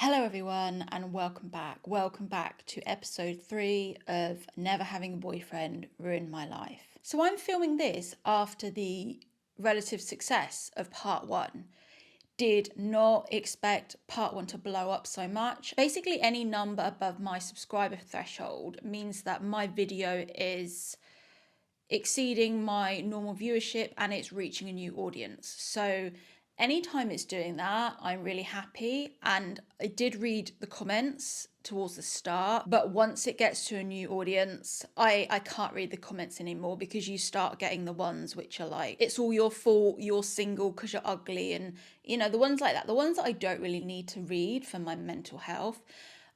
Hello, everyone, and welcome back. Welcome back to episode 3 of Never Having a Boyfriend Ruined My Life. So, I'm filming this after the relative success of part 1. Did not expect part 1 to blow up so much. Basically, any number above my subscriber threshold means that my video is exceeding my normal viewership and it's reaching a new audience. So anytime it's doing that, I'm really happy. And I did read the comments towards the start, but once it gets to a new audience, I can't read the comments anymore because you start getting the ones which are like, it's all your fault, you're single because you're ugly, and the ones like that, the ones that I don't really need to read for my mental health.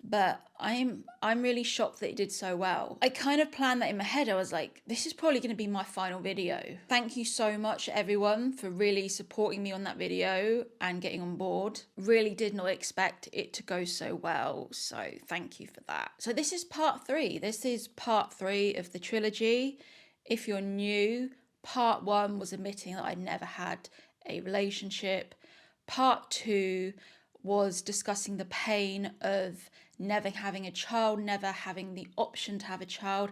But I'm really shocked that it did so well. I kind of planned that in my head. I was like, this is probably going to be my final video. Thank you so much, everyone, for really supporting me on that video and getting on board. Really did not expect it to go so well, so thank you for that. So this is part 3. This is part 3 of the trilogy. If you're new, part 1 was admitting that I'd never had a relationship. Part 2 was discussing the pain of never having a child, never having the option to have a child.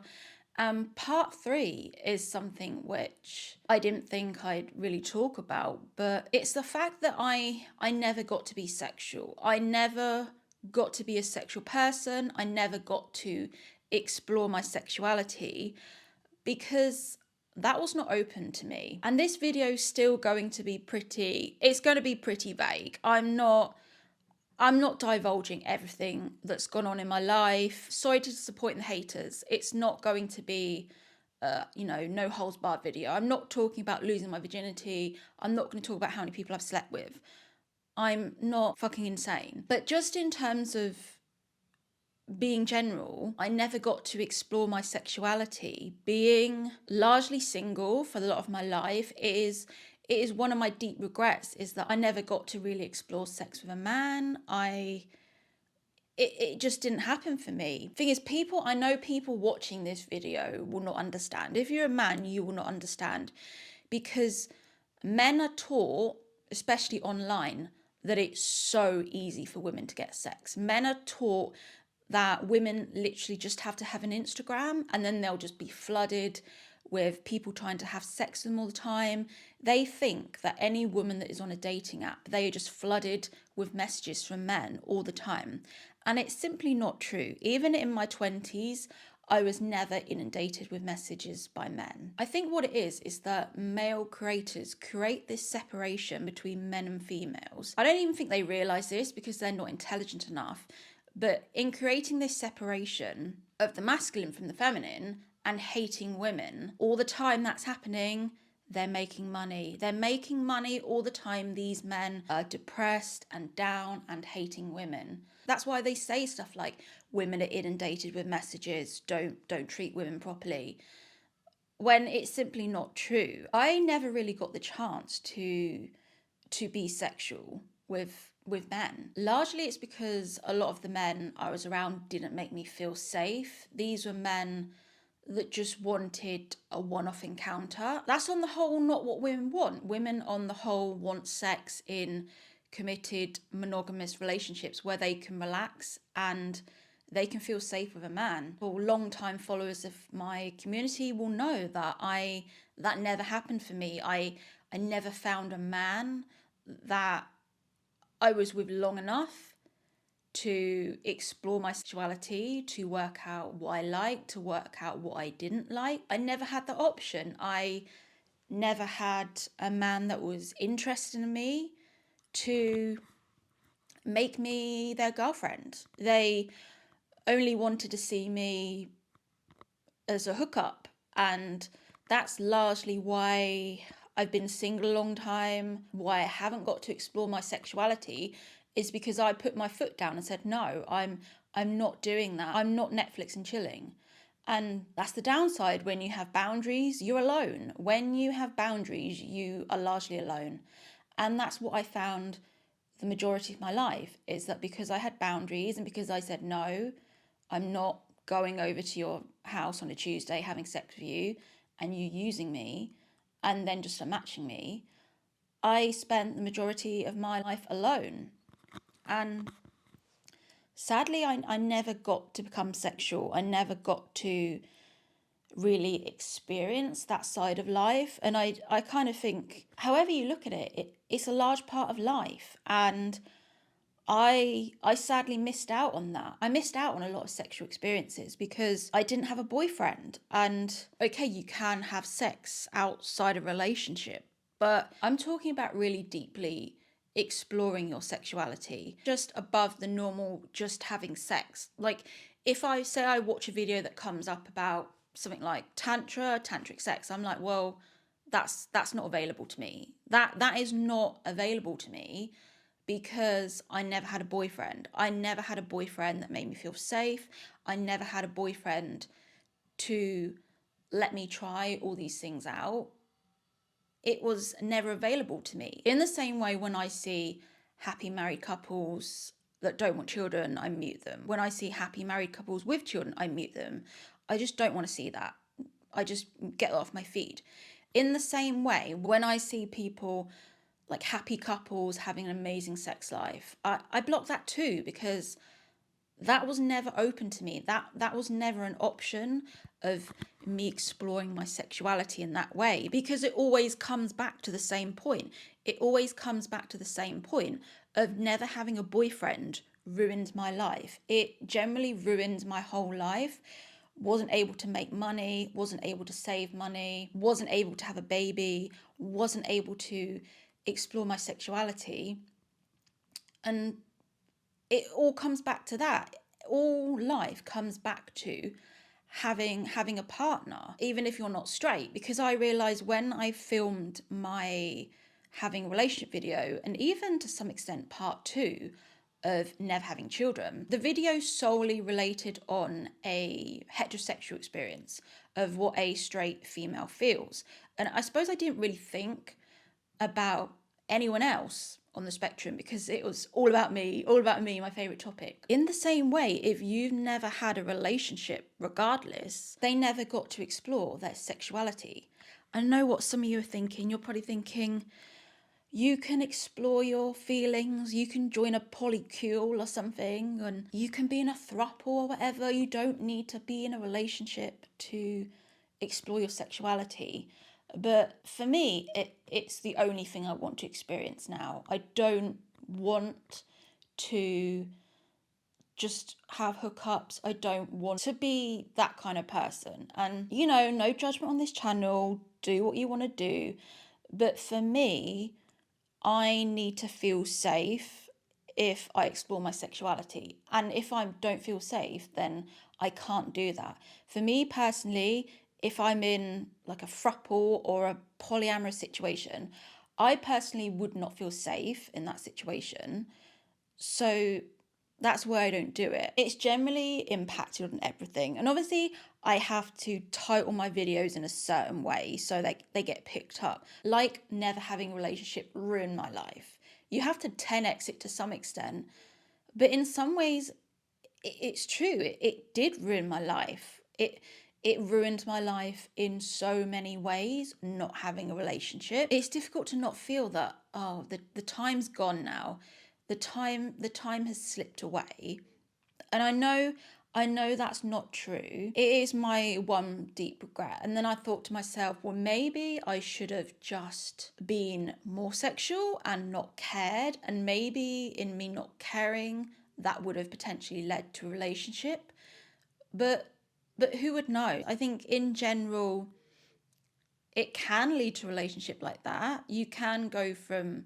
Part 3 is something which I didn't think I'd really talk about, but it's the fact that I never got to be sexual. I never got to be a sexual person. I never got to explore my sexuality because that was not open to me. And this video is still going to be pretty vague. I'm not divulging everything that's gone on in my life. Sorry to disappoint the haters. It's not going to be, no holds barred video. I'm not talking about losing my virginity. I'm not going to talk about how many people I've slept with. I'm not fucking insane. But just in terms of being general, I never got to explore my sexuality. Being largely single for a lot of my life, it is one of my deep regrets, is that I never got to really explore sex with a man. It just didn't happen for me. Thing is, I know people watching this video will not understand. If you're a man, you will not understand, because men are taught, especially online, that it's so easy for women to get sex. Men are taught that women literally just have to have an Instagram and then they'll just be flooded with people trying to have sex with them all the time. They think that any woman that is on a dating app, they are just flooded with messages from men all the time. And it's simply not true. Even in my 20s, I was never inundated with messages by men. I think what it is that male creators create this separation between men and females. I don't even think they realise this because they're not intelligent enough. But in creating this separation of the masculine from the feminine and hating women, all the time that's happening, they're making money. They're making money all the time. These men are depressed and down and hating women. That's why they say stuff like women are inundated with messages, don't treat women properly, when it's simply not true. I never really got the chance to be sexual with men. Largely it's because a lot of the men I was around didn't make me feel safe. These were men that just wanted a one-off encounter. That's on the whole not what women want. Women on the whole want sex in committed monogamous relationships where they can relax and they can feel safe with a man. Well, long-time followers of my community will know that that never happened for me. I never found a man that I was with long enough to explore my sexuality, to work out what I liked, to work out what I didn't like. I never had that option. I never had a man that was interested in me to make me their girlfriend. They only wanted to see me as a hookup, and that's largely why I've been single a long time, why I haven't got to explore my sexuality, is because I put my foot down and said, no, I'm not doing that. I'm not Netflix and chilling. And that's the downside. When you have boundaries, you're alone. When you have boundaries, you are largely alone. And that's what I found the majority of my life, is that because I had boundaries and because I said, no, I'm not going over to your house on a Tuesday having sex with you and you using me and then just matching me, I spent the majority of my life alone. And Sadly, I never got to become sexual. I never got to really experience that side of life. And I kind of think, however you look at it, it's a large part of life. And I sadly missed out on that. I missed out on a lot of sexual experiences because I didn't have a boyfriend. And okay, you can have sex outside a relationship, but I'm talking about really deeply exploring your sexuality, just above the normal, just having sex. Like, if I say I watch a video that comes up about something like tantric sex, I'm like, well, that's not available to me. That is not available to me because I never had a boyfriend. I never had a boyfriend that made me feel safe. I never had a boyfriend to let me try all these things out. It was never available to me. In the same way, when I see happy married couples that don't want children, I mute them. When I see happy married couples with children, I mute them. I just don't want to see that. I just get off my feed. In the same way, when I see people like happy couples having an amazing sex life, I block that too, because that was never open to me. That was never an option of me exploring my sexuality in that way, because it always comes back to the same point. It always comes back to the same point of never having a boyfriend ruined my life. It generally ruined my whole life. Wasn't able to make money, wasn't able to save money, wasn't able to have a baby, wasn't able to explore my sexuality. And it all comes back to that. All life comes back to having a partner, even if you're not straight. Because I realized when I filmed my having a relationship video, and even to some extent part 2 of never having children, the video solely related on a heterosexual experience of what a straight female feels. And I suppose I didn't really think about anyone else on the spectrum because it was all about me, my favorite topic. In the same way, if you've never had a relationship, regardless, they never got to explore their sexuality. I know what some of you are thinking. You're probably thinking, you can explore your feelings, you can join a polycule or something, and you can be in a throuple or whatever. You don't need to be in a relationship to explore your sexuality. But for me, it's the only thing I want to experience now. I don't want to just have hookups. I don't want to be that kind of person. And, no judgment on this channel. Do what you want to do. But for me, I need to feel safe if I explore my sexuality. And if I don't feel safe, then I can't do that. For me personally, if I'm in like a throuple or a polyamorous situation, I personally would not feel safe in that situation. So that's why I don't do it. It's generally impacted on everything. And obviously, I have to title my videos in a certain way so that they get picked up. Like never having a relationship ruined my life. You have to 10x it to some extent. But in some ways, it's true. It did ruin my life. It ruined my life in so many ways, not having a relationship. It's difficult to not feel that, oh, the time's gone now. The time has slipped away. And I know that's not true. It is my one deep regret. And then I thought to myself, well, maybe I should have just been more sexual and not cared. And maybe in me not caring, that would have potentially led to a relationship. But who would know? I think in general, it can lead to a relationship like that. You can go from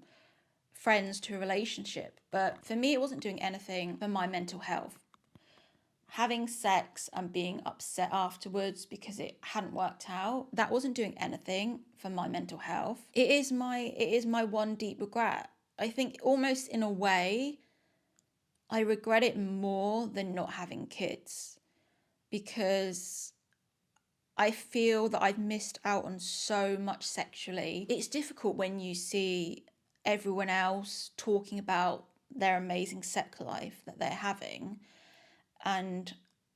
friends to a relationship. But for me, it wasn't doing anything for my mental health. Having sex and being upset afterwards because it hadn't worked out, that wasn't doing anything for my mental health. It is my one deep regret. I think almost in a way, I regret it more than not having kids, because I feel that I've missed out on so much sexually. It's difficult when you see everyone else talking about their amazing sex life that they're having, and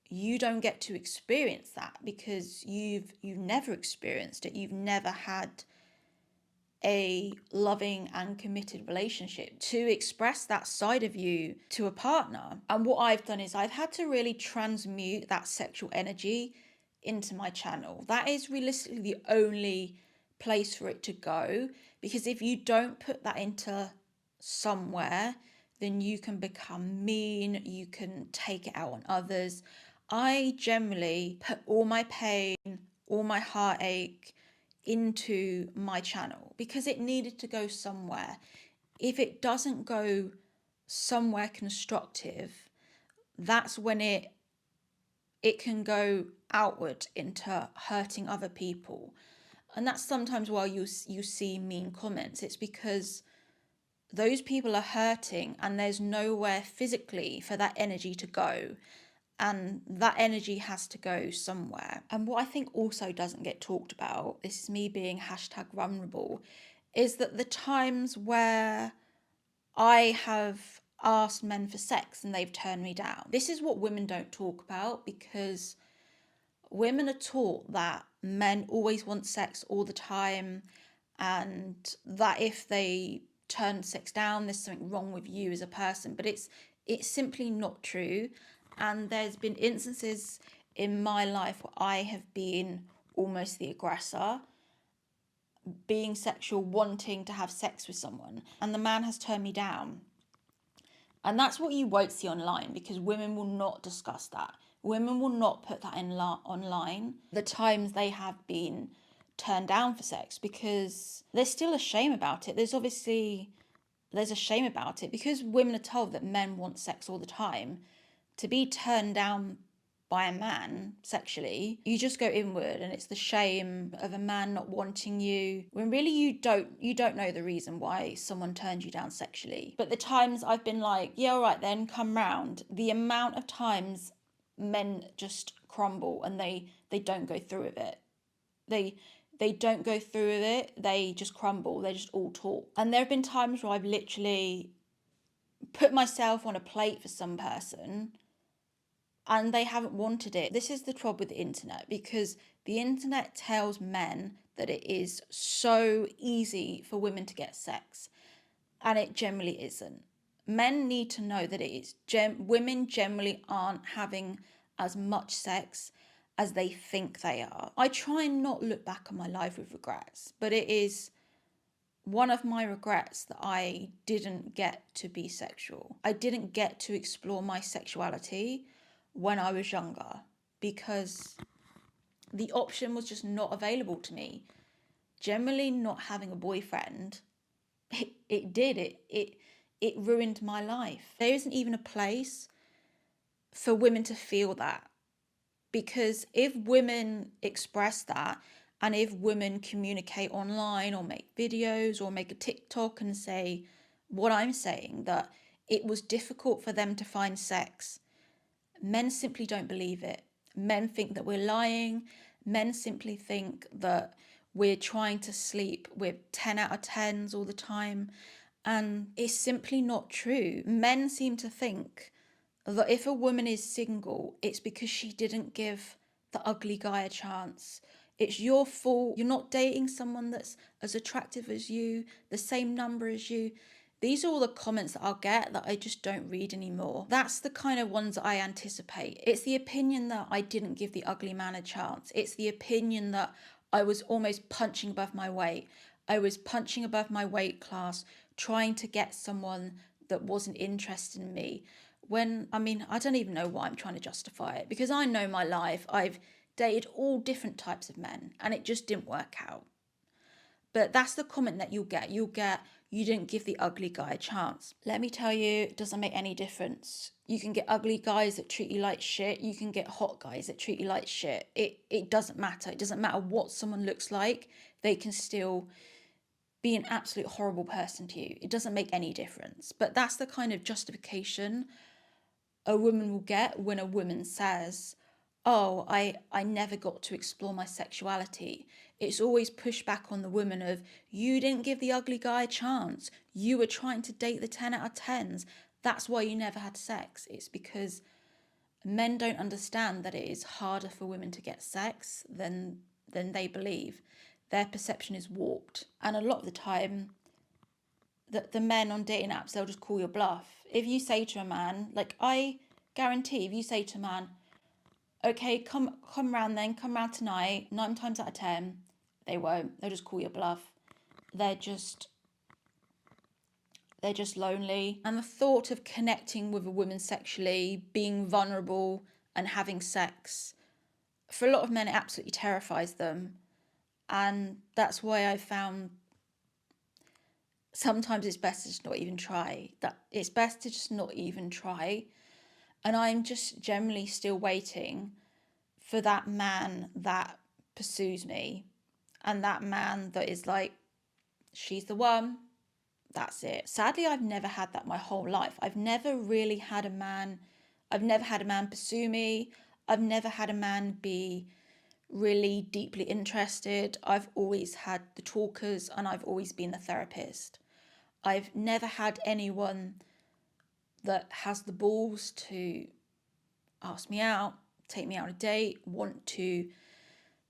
you don't get to experience that because you've never experienced it. You've never had a loving and committed relationship, to express that side of you to a partner. And what I've done is I've had to really transmute that sexual energy into my channel. That is realistically the only place for it to go, because if you don't put that into somewhere, then you can become mean, you can take it out on others. I generally put all my pain, all my heartache into my channel because it needed to go somewhere. If it doesn't go somewhere constructive, that's when it can go outward into hurting other people. And that's sometimes why you see mean comments. It's because those people are hurting and there's nowhere physically for that energy to go. And that energy has to go somewhere. And what I think also doesn't get talked about, this is me being #vulnerable, is that the times where I have asked men for sex and they've turned me down. This is what women don't talk about, because women are taught that men always want sex all the time, and that if they turn sex down, there's something wrong with you as a person. But it's simply not true. And there's been instances in my life where I have been almost the aggressor, being sexual, wanting to have sex with someone, and the man has turned me down. And that's what you won't see online, because women will not discuss that. Women will not put that in online, the times they have been turned down for sex, because there's still a shame about it. There's a shame about it, because women are told that men want sex all the time. To be turned down by a man sexually, you just go inward, and it's the shame of a man not wanting you, when really you don't know the reason why someone turned you down sexually. But the times I've been like, yeah, all right then, come round, the amount of times men just crumble and they don't go through with it. They don't go through with it, they just crumble, they just all talk. And there have been times where I've literally put myself on a plate for some person and they haven't wanted it. This is the trouble with the internet, because the internet tells men that it is so easy for women to get sex, and it generally isn't. Men need to know that it is. Women generally aren't having as much sex as they think they are. I try and not look back on my life with regrets, but it is one of my regrets that I didn't get to be sexual. I didn't get to explore my sexuality when I was younger, because the option was just not available to me. Generally, not having a boyfriend, it ruined my life. There isn't even a place for women to feel that, because if women express that, and if women communicate online or make videos or make a TikTok and say what I'm saying, that it was difficult for them to find sex, men simply don't believe it. Men think that we're lying. Men simply think that we're trying to sleep with 10 out of 10s all the time. And it's simply not true. Men seem to think that if a woman is single, it's because she didn't give the ugly guy a chance. It's your fault. You're not dating someone that's as attractive as you, the same number as you. These are all the comments that I'll get that I just don't read anymore. That's the kind of ones that I anticipate. It's the opinion that I didn't give the ugly man a chance. It's the opinion that I was almost punching above my weight. I was punching above my weight class, trying to get someone that wasn't interested in me. When, I mean, I don't even know why I'm trying to justify it, because I know my life. I've dated all different types of men and it just didn't work out. But that's the comment that you'll get. You didn't give the ugly guy a chance. Let me tell you, it doesn't make any difference. You can get ugly guys that treat you like shit. You can get hot guys that treat you like shit. It doesn't matter. It doesn't matter what someone looks like. They can still be an absolute horrible person to you. It doesn't make any difference. But that's the kind of justification a woman will get when a woman says, oh, I never got to explore my sexuality. It's always pushed back on the woman of, you didn't give the ugly guy a chance. You were trying to date the 10 out of 10s. That's why you never had sex. It's because men don't understand that it is harder for women to get sex than they believe. their perception is warped. And a lot of the time, the men on dating apps, they'll just call your bluff. If you say to a man, like, I guarantee, if you say to a man, okay, come round then, come round tonight, 9 times out of 10, they won't. They'll just call your bluff. They're just lonely. And the thought of connecting with a woman sexually, being vulnerable and having sex, for a lot of men, it absolutely terrifies them. And that's why I found sometimes it's best to just not even try. That it's best to just not even try. And I'm just generally still waiting for that man that pursues me, and that man that is like, she's the one, that's it. Sadly, I've never had that my whole life. I've never really had a man, I've never had a man pursue me. I've never had a man be really deeply interested. I've always had the talkers, and I've always been the therapist. I've never had anyone that has the balls to ask me out, take me out on a date, want to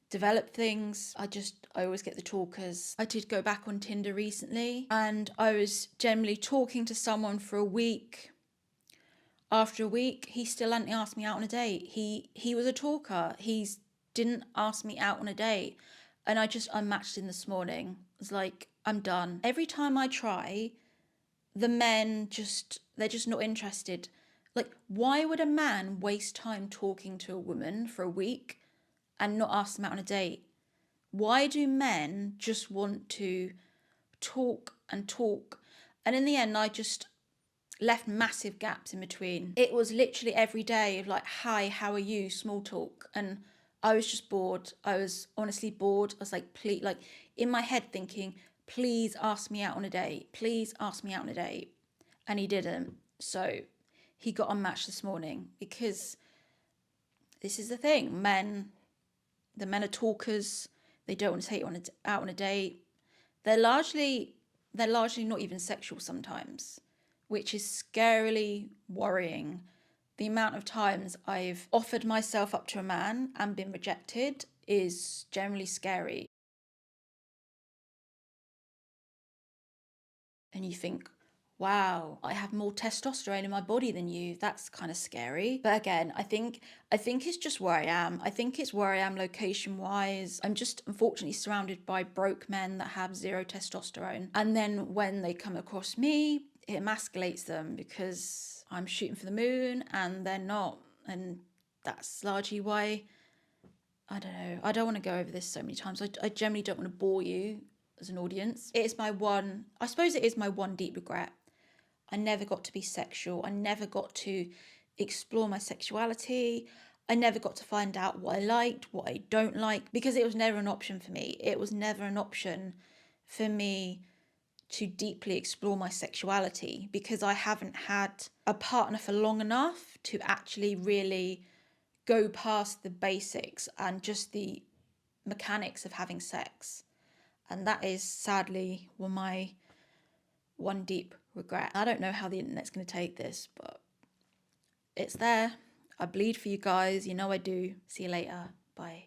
develop things. I always get the talkers. I did go back on Tinder recently, and I was generally talking to someone for a week. After a week, he still hadn't asked me out on a date. He was a talker. He didn't ask me out on a date. And I just unmatched him this morning. I was like, I'm done. Every time I try, the men they're just not interested. Like, why would a man waste time talking to a woman for a week and not ask them out on a date? Why do men just want to talk and talk? And in the end, I just left massive gaps in between. It was literally every day of like, hi, how are you? Small talk. And I was just bored. I was honestly bored. I was like, please, like in my head thinking, please ask me out on a date. Please ask me out on a date. And he didn't. So he got unmatched this morning, because this is the thing. The men are talkers. They don't want to take you out on a date. They're largely not even sexual sometimes, which is scarily worrying. The amount of times I've offered myself up to a man and been rejected is generally scary. And you think, wow, I have more testosterone in my body than you. That's kind of scary. But again, I think it's just where I am. I think it's where I am location wise. I'm just unfortunately surrounded by broke men that have zero testosterone. And then when they come across me, it emasculates them because I'm shooting for the moon and they're not. And that's largely why, I don't know, I don't want to go over this so many times. I generally don't want to bore you as an audience. It is I suppose it is my one deep regret. I never got to be sexual. I never got to explore my sexuality. I never got to find out what I liked, what I don't like, because it was never an option for me. It was never an option for me to deeply explore my sexuality, because I haven't had a partner for long enough to actually really go past the basics and just the mechanics of having sex. And that is sadly my one deep regret. I don't know how the internet's going to take this, but it's there. I bleed for you guys. You know I do. See you later. Bye.